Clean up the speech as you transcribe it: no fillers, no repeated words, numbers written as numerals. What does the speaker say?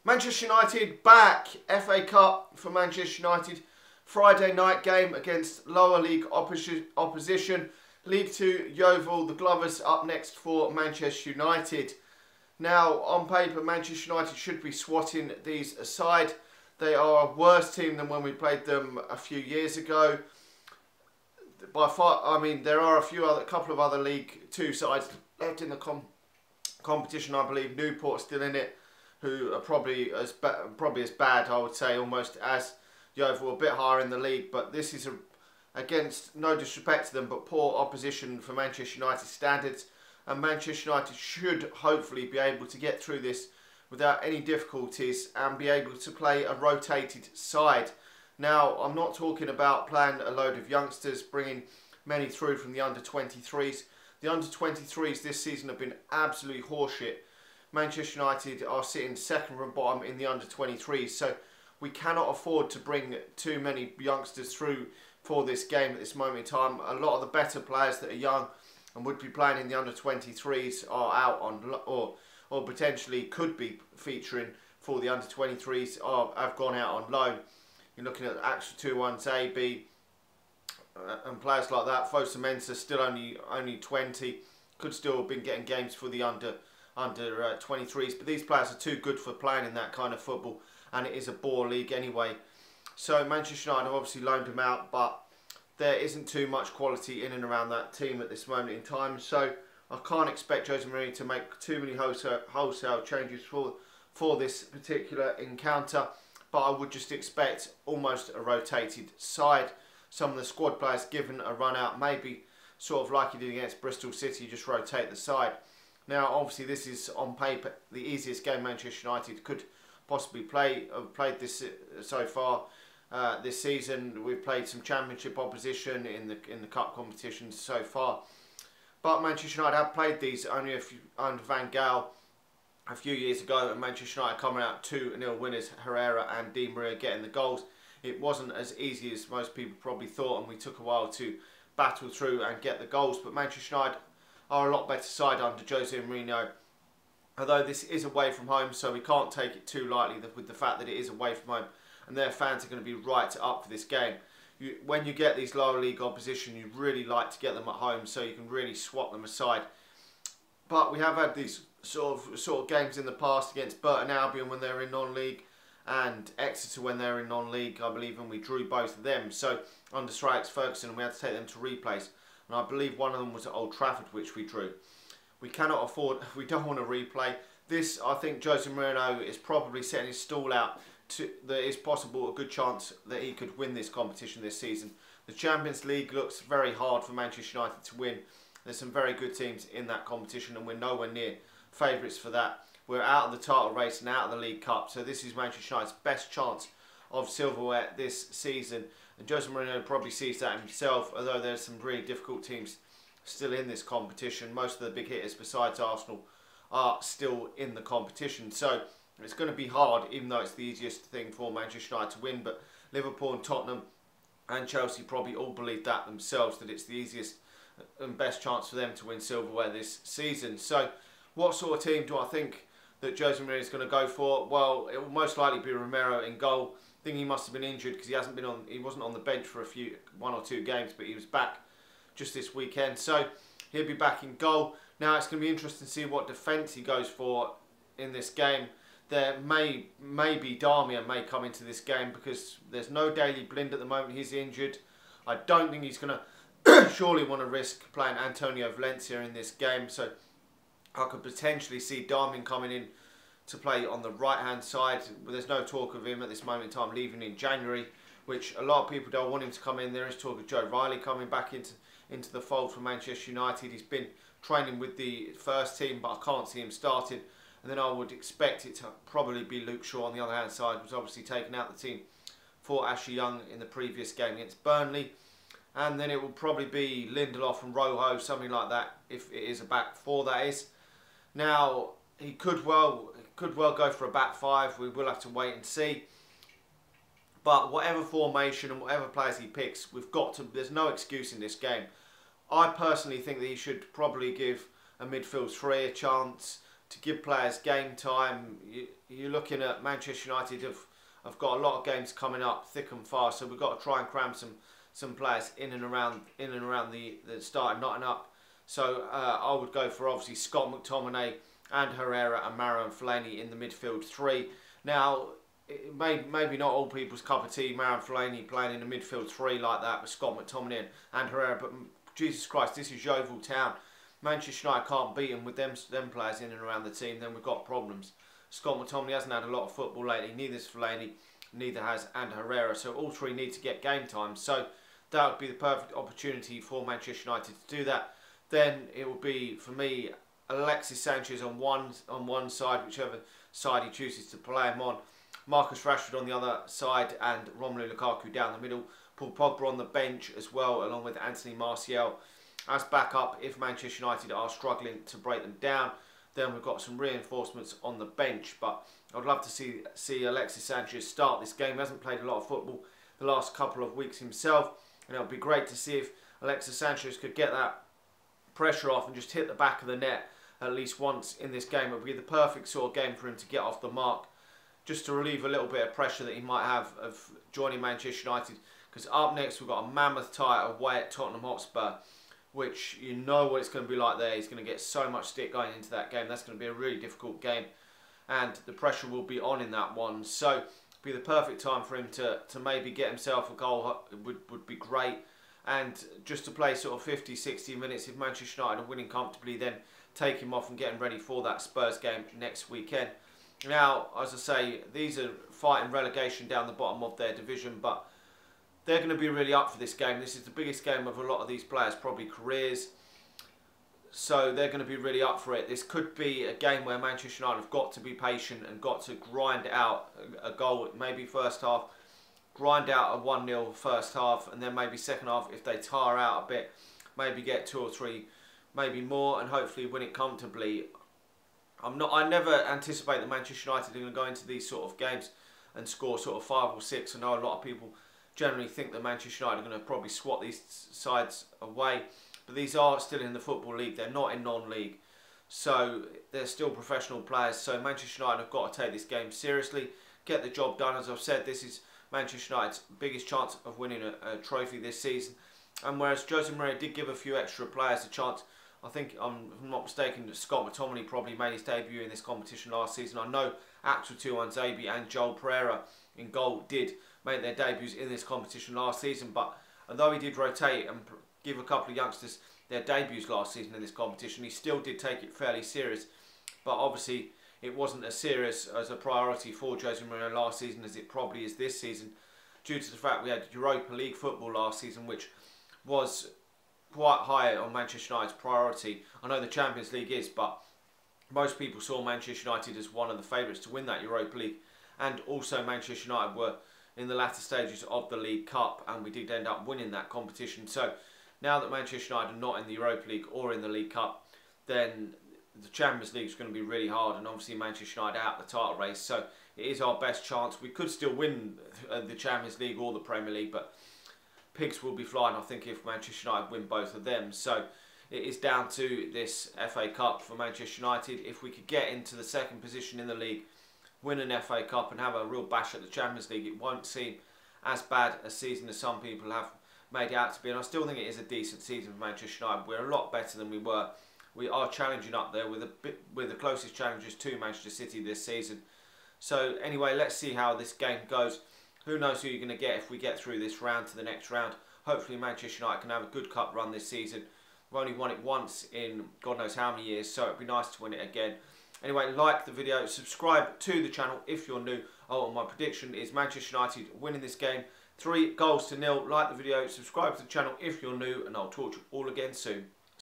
Manchester United back. FA Cup for Manchester United. Friday night game against lower league opposition. League 2 Yeovil. The Glovers up next for Manchester United. Now, on paper, Manchester United should be swatting these aside. They are a worse team than when we played them a few years ago. By far, I mean, there are a couple of other League 2 sides left in the competition. I believe Newport's still in it, who are probably as bad, I would say, almost as Yeovil, a bit higher in the league. But this is against, no disrespect to them, but poor opposition for Manchester United standards. And Manchester United should hopefully be able to get through this without any difficulties and be able to play a rotated side. Now, I'm not talking about playing a load of youngsters, bringing many through from the under-23s. The under-23s this season have been absolutely horseshit. Manchester United are sitting second from bottom in the under-23s, so we cannot afford to bring too many youngsters through for this game at this moment in time. A lot of the better players that are young and would be playing in the under-23s are out on, or potentially could be featuring for the under-23s, have gone out on loan. You're looking at Axel 2-1s, A, B, and players like that. Fosu Mensah still only 20, could still have been getting games for the under-23s, but these players are too good for playing in that kind of football, and it is a bore league anyway. So Manchester United have obviously loaned him out, but there isn't too much quality in and around that team at this moment in time. So I can't expect Jose Mourinho to make too many wholesale changes for this particular encounter. But I would just expect almost a rotated side. Some of the squad players given a run out, maybe sort of like he did against Bristol City, just rotate the side. Now, obviously, this is on paper the easiest game Manchester United could possibly play. I've played this so far this season. We've played some Championship opposition in the cup competitions so far. But Manchester United have played these only under Van Gaal a few years ago, and Manchester United coming out 2-0 winners, Herrera and Di Maria getting the goals. It wasn't as easy as most people probably thought, and we took a while to battle through and get the goals. But Manchester United are a lot better side under Jose Mourinho. Although this is away from home, so we can't take it too lightly with the fact that it is away from home, and their fans are going to be right up for this game. When you get these lower league opposition, you really like to get them at home so you can really swap them aside. But we have had these sort of games in the past against Burton Albion when they're in non-league, and Exeter when they're in non-league, I believe, and we drew both of them. So under Sir Alex Ferguson, we had to take them to replays, and I believe one of them was at Old Trafford, which we drew. We cannot afford, we don't want to replay this. I think Jose Mourinho is probably setting his stall out. There is possible a good chance that he could win this competition this season. The Champions League looks very hard for Manchester United to win. There's some very good teams in that competition, and we're nowhere near favourites for that. We're out of the title race and out of the League Cup, so this is Manchester United's best chance of silverware this season. And Jose Mourinho probably sees that himself, although there's some really difficult teams still in this competition. Most of the big hitters besides Arsenal are still in the competition. So it's going to be hard, even though it's the easiest thing for Manchester United to win. But Liverpool and Tottenham and Chelsea probably all believe that themselves, that it's the easiest and best chance for them to win silverware this season. So what sort of team do I think that Jose Mourinho is going to go for? Well, it will most likely be Romero in goal. I think he must have been injured because he wasn't on the bench for one or two games, but he was back just this weekend. So he'll be back in goal. Now it's going to be interesting to see what defence he goes for in this game. There maybe Darmian may come into this game because there's no Daley Blind at the moment. He's injured. I don't think he's going to surely want to risk playing Antonio Valencia in this game. So I could potentially see Darmian coming in to play on the right-hand side. But there's no talk of him at this moment in time leaving in January, which a lot of people don't want him to come in. There is talk of Joe Riley coming back into the fold for Manchester United. He's been training with the first team, but I can't see him starting. And then I would expect it to probably be Luke Shaw on the other hand side, who's obviously taken out the team for Ashley Young in the previous game against Burnley. And then it will probably be Lindelof and Rojo, something like that, if it is a back four, that is. Now, he could well go for a back five. We will have to wait and see. But whatever formation and whatever players he picks, there's no excuse in this game. I personally think that he should probably give a midfield three a chance. to give players game time. You're looking at Manchester United have got a lot of games coming up thick and fast, so we've got to try and cram some players in and around the starting lineup. So I would go for obviously Scott McTominay and Herrera and Marouane Fellaini in the midfield three. Now, maybe not all people's cup of tea, Marouane Fellaini playing in the midfield three like that with Scott McTominay and Herrera, but Jesus Christ, this is Yeovil Town. Manchester United can't beat them with them players in and around the team, then we've got problems. Scott McTominay hasn't had a lot of football lately, neither has Fellaini, neither has and Herrera, so all three need to get game time. So that would be the perfect opportunity for Manchester United to do that. Then it will be, for me, Alexis Sanchez on one side, whichever side he chooses to play him on. Marcus Rashford on the other side and Romelu Lukaku down the middle. Paul Pogba on the bench as well, along with Anthony Martial as backup if Manchester United are struggling to break them down. Then we've got some reinforcements on the bench, but I'd love to see Alexis Sanchez start this game. He hasn't played a lot of football the last couple of weeks himself, and it would be great to see if Alexis Sanchez could get that pressure off and just hit the back of the net at least once in this game. It would be the perfect sort of game for him to get off the mark, just to relieve a little bit of pressure that he might have of joining Manchester United. Because up next we've got a mammoth tie away at Tottenham Hotspur, which you know what it's going to be like there. He's going to get so much stick going into that game. That's going to be a really difficult game, and the pressure will be on in that one. So it'd be the perfect time for him to maybe get himself a goal. Would be great. And just to play sort of 50-60 minutes, if Manchester United are winning comfortably, then take him off and get him ready for that Spurs game next weekend. Now, as I say, these are fighting relegation down the bottom of their division, but they're going to be really up for this game. This is the biggest game of a lot of these players' probably careers. So they're going to be really up for it. This could be a game where Manchester United have got to be patient and got to grind out a goal, maybe first half, grind out a 1-0 first half, and then maybe second half, if they tire out a bit, maybe get 2 or 3, maybe more, and hopefully win it comfortably. I never anticipate that Manchester United are going to go into these sort of games and score sort of 5 or 6. I know a lot of people generally think that Manchester United are going to probably swat these sides away, but these are still in the Football League. They're not in non-league, so they're still professional players. So Manchester United have got to take this game seriously, get the job done. As I've said, this is Manchester United's biggest chance of winning a trophy this season. And whereas Jose Mourinho did give a few extra players a chance, I think, if I'm not mistaken, Scott McTominay probably made his debut in this competition last season. I know Axel Tuanzebe and Joel Pereira in goal did make their debuts in this competition last season, but although he did rotate and give a couple of youngsters their debuts last season in this competition, he still did take it fairly serious. But obviously it wasn't as serious as a priority for Jose Mourinho last season as it probably is this season, due to the fact we had Europa League football last season, which was quite high on Manchester United's priority. I know the Champions League is, but most people saw Manchester United as one of the favourites to win that Europa League, and also Manchester United were in the latter stages of the League Cup, and we did end up winning that competition. So now that Manchester United are not in the Europa League or in the League Cup, then the Champions League is going to be really hard, and obviously Manchester United out the title race, so it is our best chance. We could still win the Champions League or the Premier League, but pigs will be flying, I think, if Manchester United win both of them. So it is down to this FA Cup for Manchester United. If we could get into the second position in the league, win an FA Cup and have a real bash at the Champions League, it won't seem as bad a season as some people have made it out to be. And I still think it is a decent season for Manchester United. We're a lot better than we were. We are challenging up there with the closest challengers to Manchester City this season. So anyway, let's see how this game goes. Who knows who you're going to get if we get through this round to the next round. Hopefully Manchester United can have a good cup run this season. We've only won it once in God knows how many years, so it'd be nice to win it again. Anyway, like the video, subscribe to the channel if you're new. Oh, my prediction is Manchester United winning this game 3-0. Like the video, subscribe to the channel if you're new, and I'll talk to you all again soon.